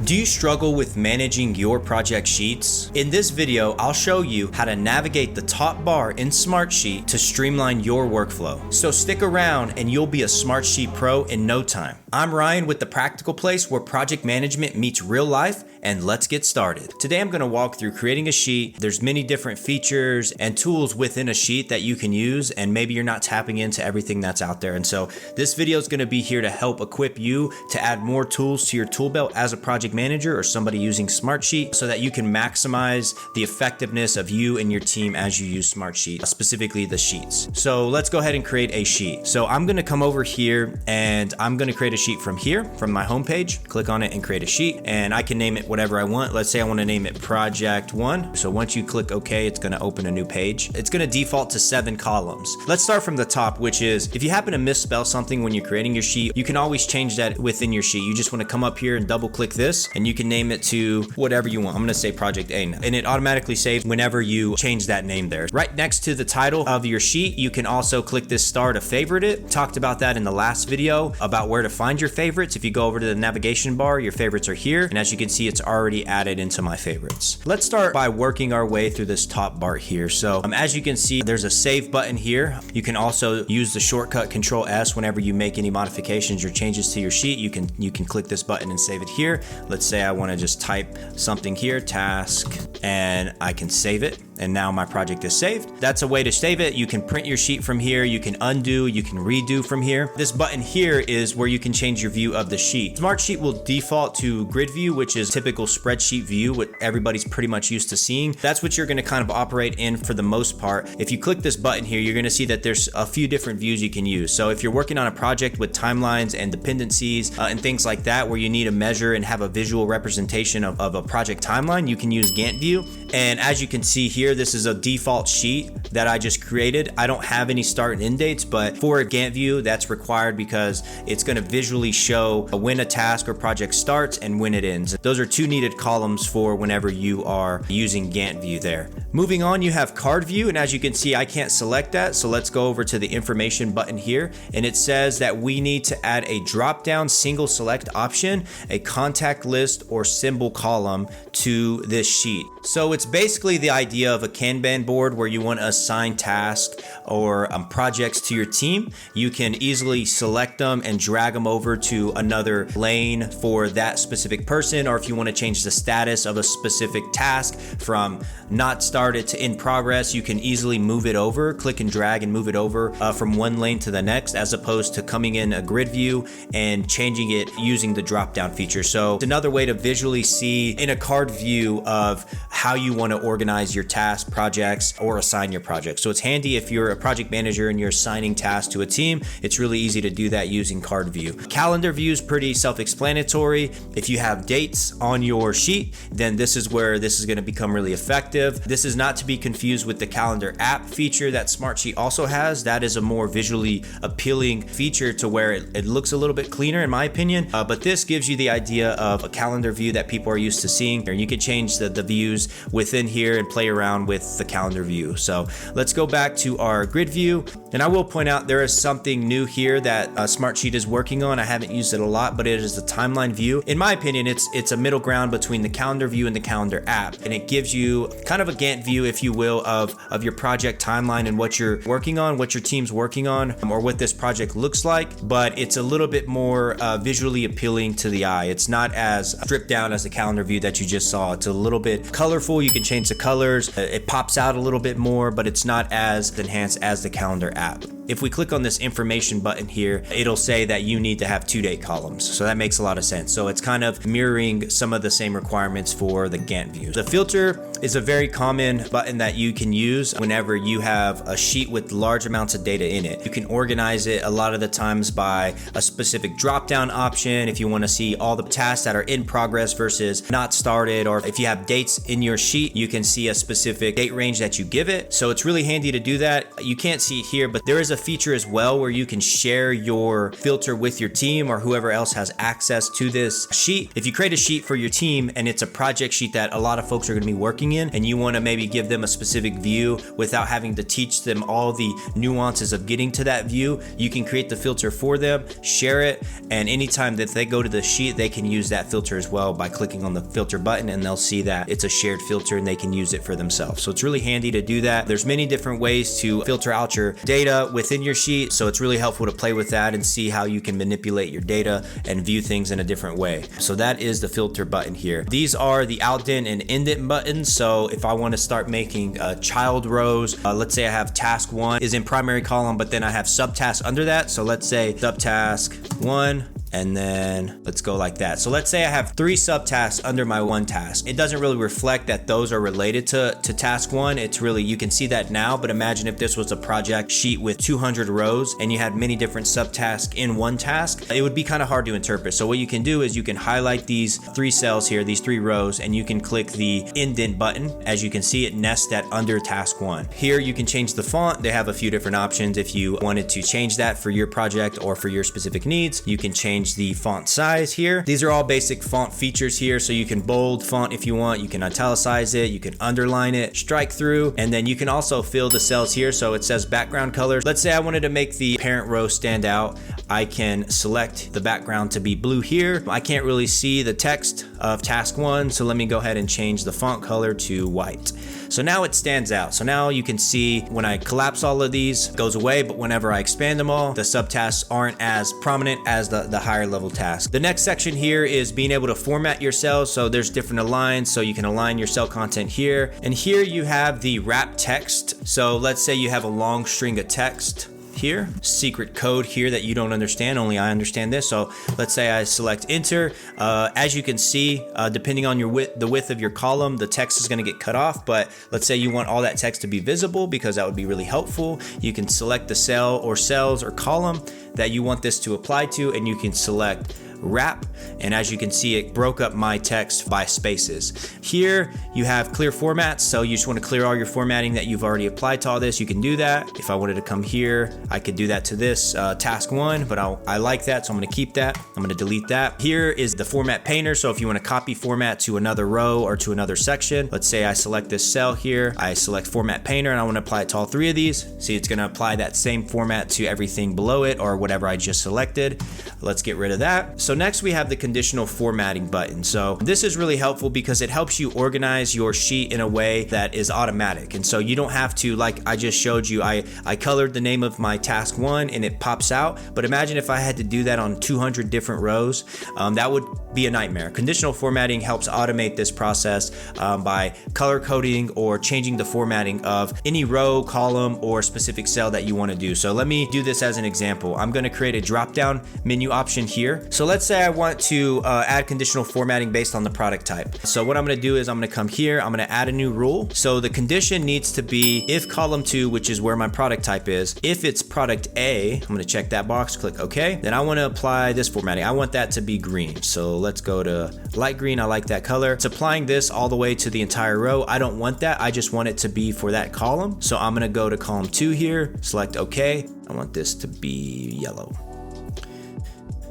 Do you struggle with managing your project sheets? In this video, I'll show you how to navigate the top bar in Smartsheet to streamline your workflow. So stick around and you'll be a Smartsheet pro in no time. I'm Ryan with The Practical Place, where project management meets real life, and let's get started. Today I'm gonna walk through creating a sheet. There's many different features and tools within a sheet that you can use, and maybe you're not tapping into everything that's out there. And so this video is gonna be here to help equip you to add more tools to your tool belt as a project manager or somebody using Smartsheet, so that you can maximize the effectiveness of you and your team as you use Smartsheet, specifically the sheets. So let's go ahead and create a sheet. So I'm gonna come over here and I'm gonna create a sheet from here, from my homepage, click on it and create a sheet, and I can name it whatever I want. Let's say I want to name it Project 1. So once you click OK, it's going to open a new page. It's going to default to 7 columns. Let's start from the top, which is if you happen to misspell something when you're creating your sheet, you can always change that within your sheet. You just want to come up here and double click this, and you can name it to whatever you want. I'm going to say Project A, and it automatically saves whenever you change that name there. Right next to the title of your sheet, you can also click this star to favorite it. Talked about that in the last video about where to find your favorites. If you go over to the navigation bar, your favorites are here, and as you can see, it's already added into my favorites. Let's start by working our way through this top bar here. So as you can see, there's a save button here. You can also use the shortcut Control S whenever you make any modifications or changes to your sheet. You can click this button and save it here. Let's say I want to just type something here, task, and I can save it. And now my project is saved. That's a way to save it. You can print your sheet from here. You can undo, you can redo from here. This button here is where you can change your view of the sheet. Smartsheet will default to grid view, which is typical spreadsheet view, what everybody's pretty much used to seeing. That's what you're gonna kind of operate in for the most part. If you click this button here, you're gonna see that there's a few different views you can use. So if you're working on a project with timelines and dependencies and things like that, where you need to measure and have a visual representation of a project timeline, you can use Gantt view. And as you can see here, this is a default sheet that I just created. I don't have any start and end dates, but for a Gantt view, that's required because it's going to visually show when a task or project starts and when it ends. Those are 2 needed columns for whenever you are using Gantt view there. Moving on, you have card view, and as you can see, I can't select that. So let's go over to the information button here, and it says that we need to add a drop-down single select option, a contact list or symbol column to this sheet. So it's basically the idea of a Kanban board where you want to assign tasks or projects to your team. You can easily select them and drag them over to another lane for that specific person, or if you want to change the status of a specific task from not started to in progress, you can easily move it over, click and drag and move it over from one lane to the next, as opposed to coming in a grid view and changing it using the drop down feature. So it's another way to visually see in a card view of how you want to organize your tasks, projects, or assign your projects. So it's handy if you're a project manager and you're assigning tasks to a team. It's really easy to do that using card view. Calendar view is pretty self-explanatory. If you have dates on your sheet, then this is where this is going to become really effective. This is not to be confused with the calendar app feature that Smartsheet also has. That is a more visually appealing feature to where it looks a little bit cleaner in my opinion, but this gives you the idea of a calendar view that people are used to seeing. You can change the views within here and play around with the calendar view. So let's go back to our grid view, and I will point out there is something new here that Smartsheet is working on. I haven't used it a lot, but it is the timeline view. In my opinion, it's a middle ground between the calendar view and the calendar app, and it gives you kind of a Gantt view, if you will, of your project timeline and what you're working on, what your team's working on, or what this project looks like, but it's a little bit more visually appealing to the eye. It's not as stripped down as the calendar view that you just saw. It's a little bit colorful. You can change the colors. It pops out a little bit more, but it's not as enhanced as the calendar app. If we click on this information button here, it'll say that you need to have 2 date columns. So that makes a lot of sense. So it's kind of mirroring some of the same requirements for the Gantt view. The filter is a very common button that you can use whenever you have a sheet with large amounts of data in it. You can organize it a lot of the times by a specific drop-down option. If you want to see all the tasks that are in progress versus not started, or if you have dates in your sheet, you can see a specific date range that you give it. So it's really handy to do that. You can't see it here, but there is a a feature as well where you can share your filter with your team or whoever else has access to this sheet. If you create a sheet for your team and it's a project sheet that a lot of folks are going to be working in, and you want to maybe give them a specific view without having to teach them all the nuances of getting to that view, you can create the filter for them, share it, and anytime that they go to the sheet, they can use that filter as well by clicking on the filter button, and they'll see that it's a shared filter and they can use it for themselves. So it's really handy to do that. There's many different ways to filter out your data within your sheet, so it's really helpful to play with that and see how you can manipulate your data and view things in a different way. So that is the filter button here. These are the outdent and indent buttons. So if I want to start making child rows, let's say I have task 1 is in primary column, but then I have subtasks under that. So let's say subtask 1, and then let's go like that. So let's say I have 3 subtasks under my 1 task. It doesn't really reflect that those are related to task 1. It's really, you can see that now, but imagine if this was a project sheet with 200 rows and you had many different subtasks in one task, it would be kind of hard to interpret. So what you can do is you can highlight these 3 cells here, these 3 rows, and you can click the indent button. As you can see, it nests that under task 1. Here you can change the font. They have a few different options. If you wanted to change that for your project or for your specific needs, you can change the font size here. These are all basic font features here. So you can bold font if you want, you can italicize it, you can underline it, strike through, and then you can also fill the cells here. So it says background color. Let's say I wanted to make the parent row stand out. I can select the background to be blue here. I can't really see the text of task 1, so let me go ahead and change the font color to white. So now it stands out. So now you can see when I collapse all of these, it goes away, but whenever I expand them all, the subtasks aren't as prominent as the higher level tasks. The next section here is being able to format your cells. So there's different aligns, so you can align your cell content here. And here you have the wrap text. So let's say you have a long string of text here, secret code here that you don't understand, only I understand this. So let's say I select enter. As you can see, depending on the width of your column, the text is going to get cut off. But let's say you want all that text to be visible, because that would be really helpful. You can select the cell or cells or column that you want this to apply to, and you can select wrap, and as you can see, it broke up my text by spaces. Here you have clear formats, so you just want to clear all your formatting that you've already applied to all this. You can do that. If I wanted to come here, I could do that to this task 1, but I like that, so I'm going to keep that. I'm going to delete that. Here is the format painter, so if you want to copy format to another row or to another section, let's say I select this cell here, I select format painter, and I want to apply it to all 3 of these. See, it's going to apply that same format to everything below it or whatever I just selected. Let's get rid of that. So next we have the conditional formatting button. So this is really helpful because it helps you organize your sheet in a way that is automatic. And so you don't have to, like I just showed you, I colored the name of my task 1 and it pops out. But imagine if I had to do that on 200 different rows, that would be a nightmare. Conditional formatting helps automate this process by color coding or changing the formatting of any row, column, or specific cell that you want to do. So let me do this as an example. I'm going to create a drop-down menu option here. So let's say I want to add conditional formatting based on the product type. So what I'm going to do is I'm going to come here, I'm going to add a new rule. So the condition needs to be if column 2, which is where my product type is, if it's product A, I'm going to check that box, click OK. Then I want to apply this formatting. I want that to be green. So let's go to light green. I like that color. It's applying this all the way to the entire row. I don't want that. I just want it to be for that column. So I'm going to go to column 2 here, select OK. I want this to be yellow.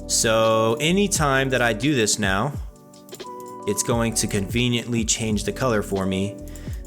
So anytime that I do this now, it's going to conveniently change the color for me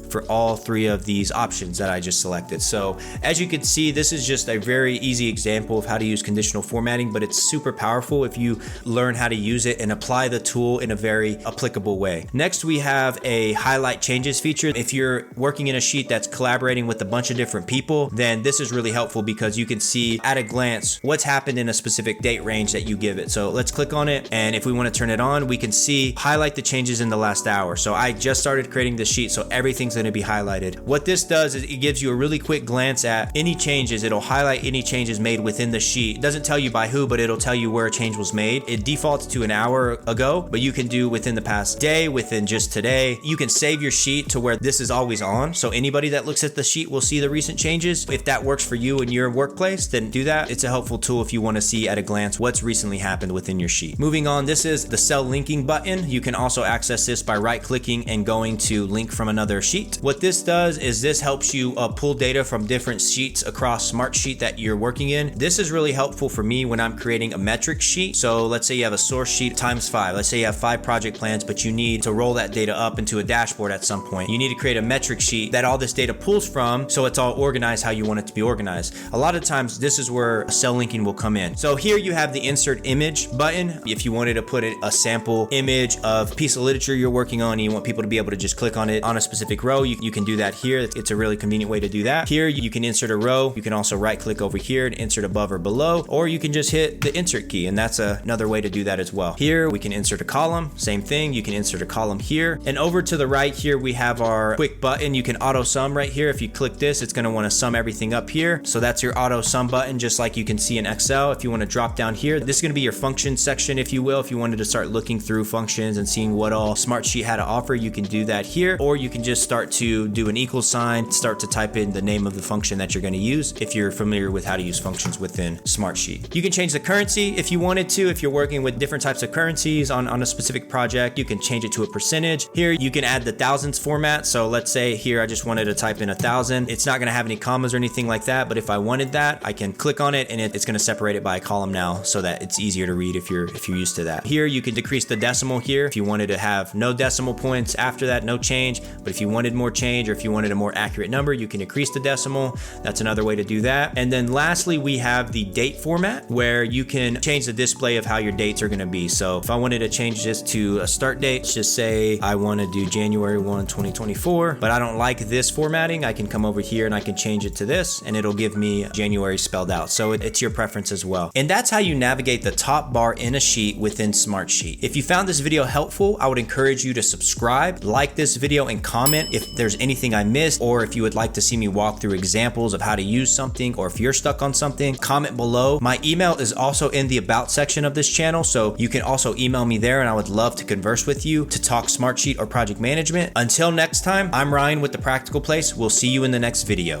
for all 3 of these options that I just selected. So as you can see, this is just a very easy example of how to use conditional formatting, but it's super powerful if you learn how to use it and apply the tool in a very applicable way. Next, we have a highlight changes feature. If you're working in a sheet that's collaborating with a bunch of different people, then this is really helpful because you can see at a glance what's happened in a specific date range that you give it. So let's click on it, and if we want to turn it on, we can see highlight the changes in the last hour. So I just started creating this sheet, so everything's going to be highlighted. What this does is it gives you a really quick glance at any changes. It'll highlight any changes made within the sheet. It doesn't tell you by who, but it'll tell you where a change was made. It defaults to an hour ago, but you can do within the past day, within just today. You can save your sheet to where this is always on, so anybody that looks at the sheet will see the recent changes. If that works for you in your workplace, then do that. It's a helpful tool if you want to see at a glance what's recently happened within your sheet. Moving on, this is the cell linking button. You can also access this by right-clicking and going to link from another sheet. Sheet. What this does is this helps you pull data from different sheets across Smartsheet that you're working in. This is really helpful for me when I'm creating a metric sheet. So let's say you have a source sheet times 5. Let's say you have 5 project plans, but you need to roll that data up into a dashboard at some point. You need to create a metric sheet that all this data pulls from, so it's all organized how you want it to be organized. A lot of times this is where cell linking will come in. So here you have the insert image button. If you wanted to put a sample image of a piece of literature you're working on and you want people to be able to just click on it on a specific row, you can do that here. It's a really convenient way to do that. Here you can insert a row. You can also right click over here and insert above or below, or you can just hit the insert key, and that's another way to do that as well. Here we can insert a column, same thing. You can insert a column here, and over to the right here we have our quick button. You can auto sum right here. If you click this, it's going to want to sum everything up here. So that's your auto sum button, just like you can see in Excel. If you want to drop down here, this is going to be your function section, if you will. If you wanted to start looking through functions and seeing what all Smartsheet had to offer, you can do that here, or you can just start to do an equal sign, start to type in the name of the function that you're going to use if you're familiar with how to use functions within Smartsheet. You can change the currency if you wanted to. If you're working with different types of currencies on a specific project, you can change it to a percentage. Here you can add the thousands format. So let's say here I just wanted to type in 1,000. It's not going to have any commas or anything like that, but if I wanted that, I can click on it and it's going to separate it by a column now, so that it's easier to read if you're used to that. Here you can decrease the decimal here if you wanted to have no decimal points after that, no change. But if you wanted more change, or if you wanted a more accurate number, you can increase the decimal. That's another way to do that. And then lastly, we have the date format, where you can change the display of how your dates are going to be. So if I wanted to change this to a start date, let's just say I want to do January 1, 2024, but I don't like this formatting, I can come over here and I can change it to this, and it'll give me January spelled out. So it's your preference as well. And that's how you navigate the top bar in a sheet within Smartsheet. If you found this video helpful, I would encourage you to subscribe, like this video, and comment if there's anything I missed, or if you would like to see me walk through examples of how to use something, or if you're stuck on something, comment below. My email is also in the about section of this channel, so you can also email me there, and I would love to converse with you to talk Smartsheet or project management. Until next time, I'm Ryan with The Practical Place. We'll see you in the next video.